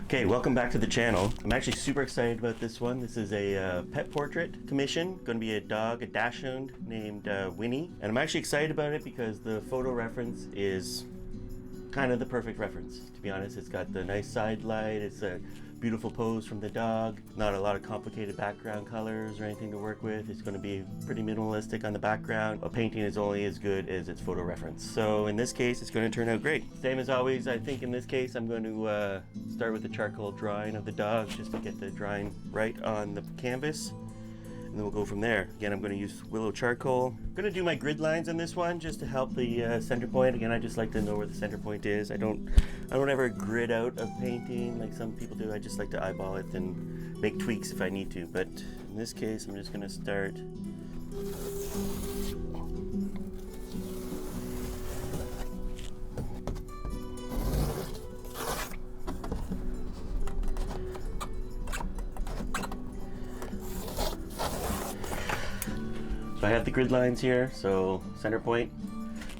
Okay, welcome back to the channel. I'm actually super excited about this one. This is a pet portrait commission. Going to be a dog, a dachshund named Winnie. And I'm actually excited about it because the photo reference is kind of the perfect reference, to be honest. It's got the nice side light, it's a beautiful pose from the dog, not a lot of complicated background colors or anything to work with. It's going to be pretty minimalistic on the background. A painting is only as good as its photo reference. So in this case, it's going to turn out great. Same as always, I think in this case, I'm going to start with the charcoal drawing of the dog just to get the drawing right on the canvas. And then we'll go from there. Again, I'm going to use willow charcoal. I'm going to do my grid lines on this one just to help the center point. Again, I just like to know where the center point is. I don't ever grid out a painting like some people do. I just like to eyeball it and make tweaks if I need to. But in this case, I'm just going to start. So I have the grid lines here, so center point.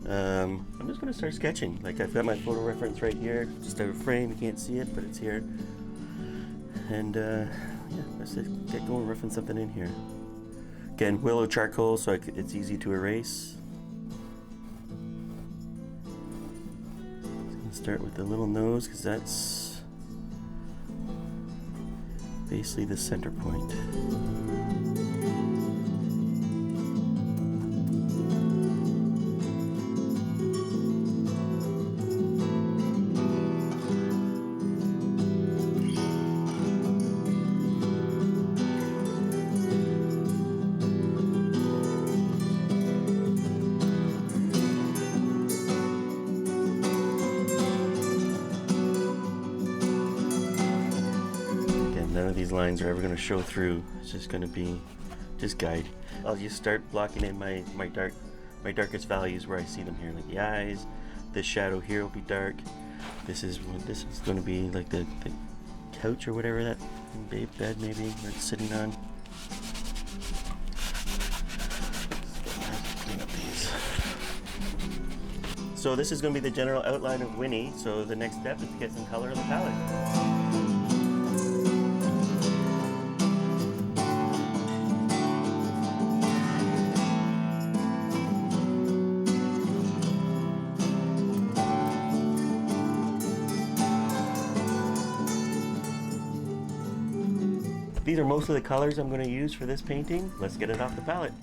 I'm just going to start sketching. Like I've got my photo reference right here, just out of frame. You can't see it, but it's here. And yeah, let's just get going, roughing something in here. Again, willow charcoal, so it's easy to erase. I'm going to start with the little nose because that's basically the center point. None of these lines are ever going to show through. It's just going to be just guide. I'll just start blocking in my darkest values where I see them here, like the eyes. This shadow here will be dark. This is going to be like the couch or whatever, that babe bed maybe where it's sitting on. Clean up these. So this is going to be the general outline of Winnie. So the next step is to get some color on the palette. These are most of the colors I'm going to use for this painting. Let's get it off the palette.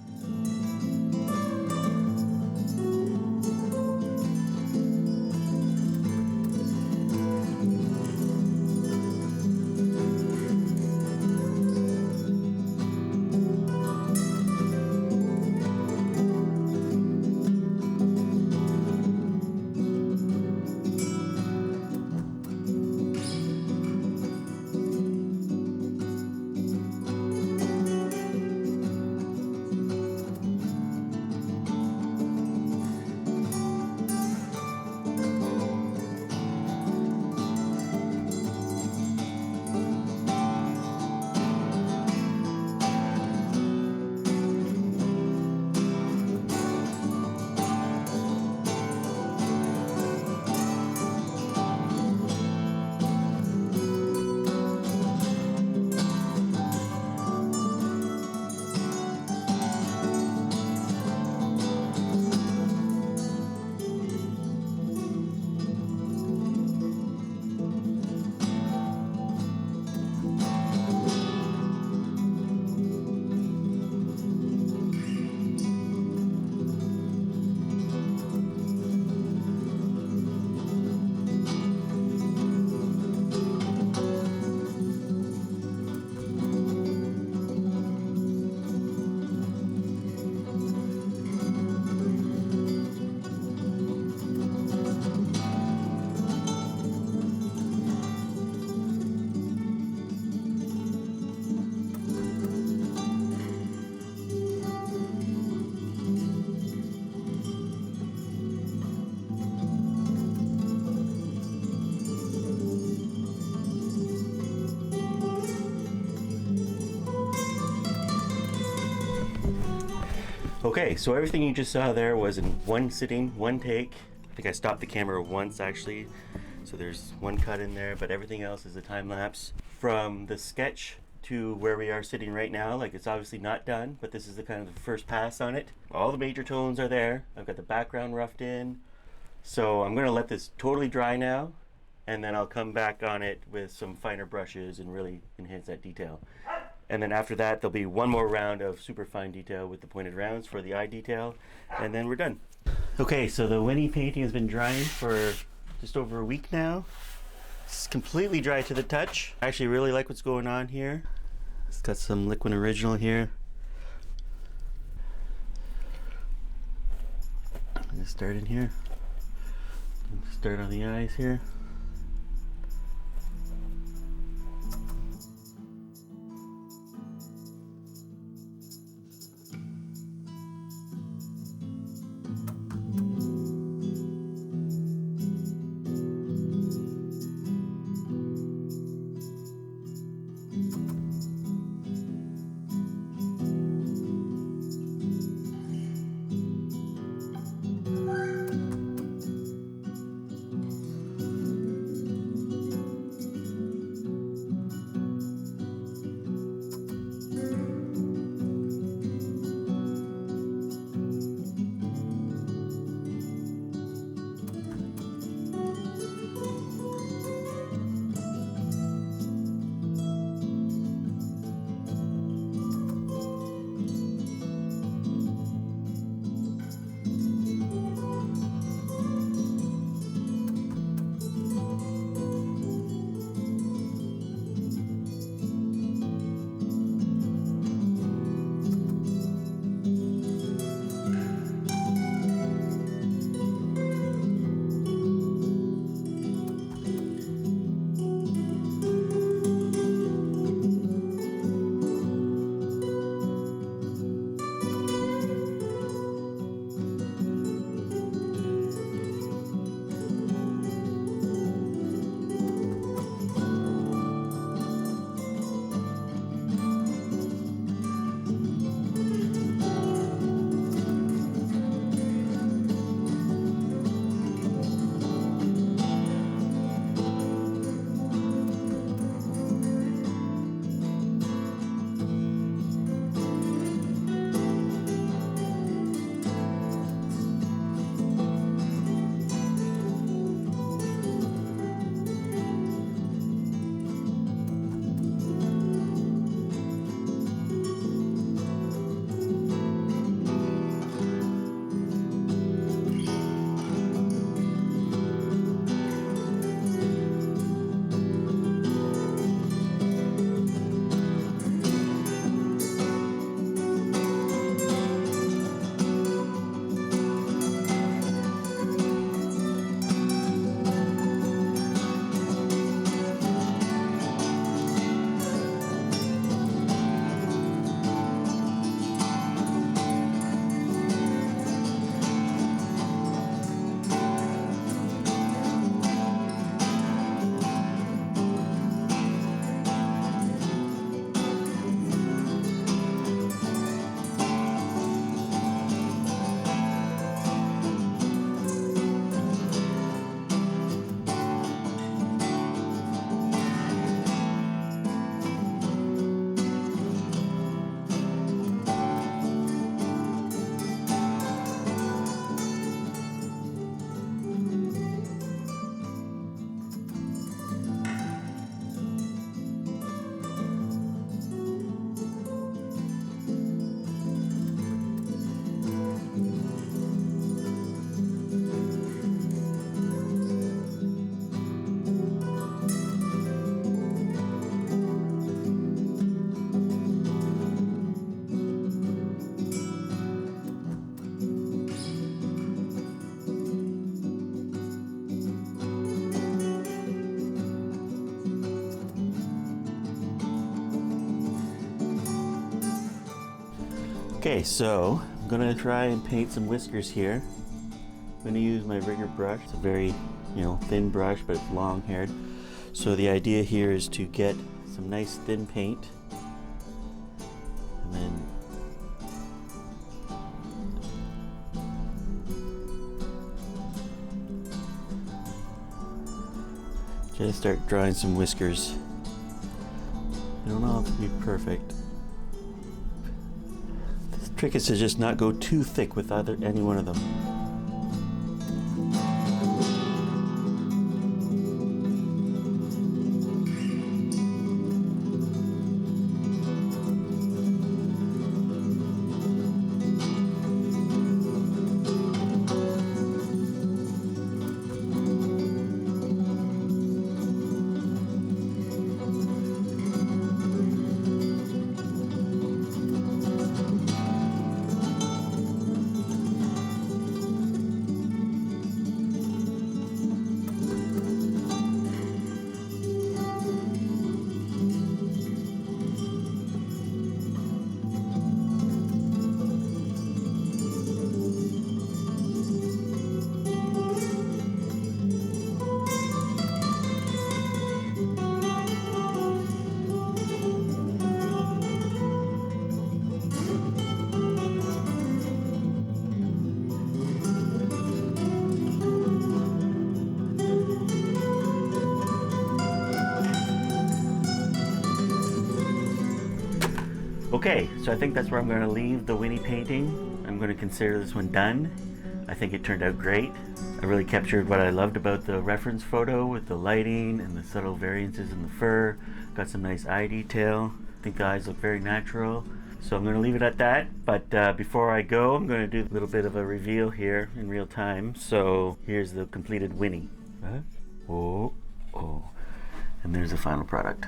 Okay, so everything you just saw there was in one sitting, one take. I think I stopped the camera once actually So there's one cut in there, but everything else is a time lapse. From the sketch to where we are sitting right now, like it's obviously not done, but this is the kind of the first pass on it. All the major tones are there. I've got the background roughed in. So I'm gonna let this totally dry now, and then I'll come back on it with some finer brushes and really enhance that detail. And then after that, there'll be one more round of super fine detail with the pointed rounds for the eye detail, and then we're done. Okay, so the Winnie painting has been drying for just over a week now. It's completely dry to the touch. I actually really like what's going on here. It's got some liquid original here. I'm gonna start in here. Start on the eyes here. Okay, so I'm gonna try and paint some whiskers here. I'm gonna use my rigger brush. It's a very, thin brush, but it's long haired. So the idea here is to get some nice thin paint and then Okay, start drawing some whiskers. They don't all have to be perfect. The trick is to just not go too thick with any one of them. Okay, so I think that's where I'm going to leave the Winnie painting. I'm going to consider this one done. I think it turned out great. I really captured what I loved about the reference photo with the lighting and the subtle variances in the fur. Got some nice eye detail. I think the eyes look very natural. So I'm going to leave it at that. But before I go, I'm going to do a little bit of a reveal here in real time. So here's the completed Winnie. Oh. And there's the final product.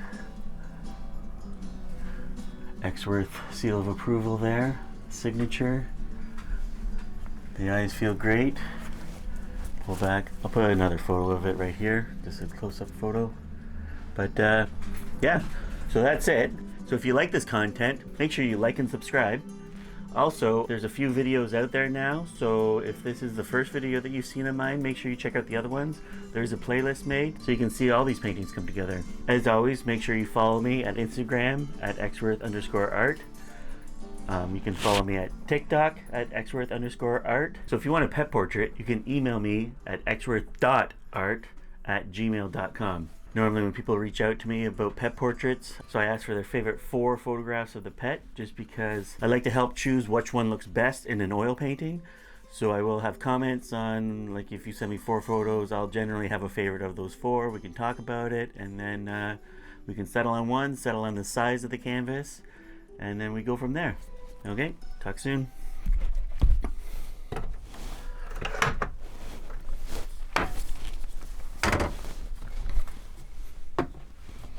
Exworth seal of approval there, signature. The eyes feel great. Pull back. I'll put another photo of it right here, just a close-up photo. But yeah, so that's it. So if you like this content, make sure you like and subscribe. Also, there's a few videos out there now, so if this is the first video that you've seen of mine, make sure you check out the other ones. There's a playlist made so you can see all these paintings come together. As always, make sure you follow me at Instagram at xworth_art. You can follow me at TikTok at xworth_art. So if you want a pet portrait, you can email me at xworth.art@gmail.com. Normally when people reach out to me about pet portraits, so I ask for their favorite 4 photographs of the pet, just because I like to help choose which one looks best in an oil painting. So I will have comments on, like, if you send me 4 photos, I'll generally have a favorite of those 4. We can talk about it, and then we can settle on one, settle on the size of the canvas, and then we go from there. Okay, talk soon.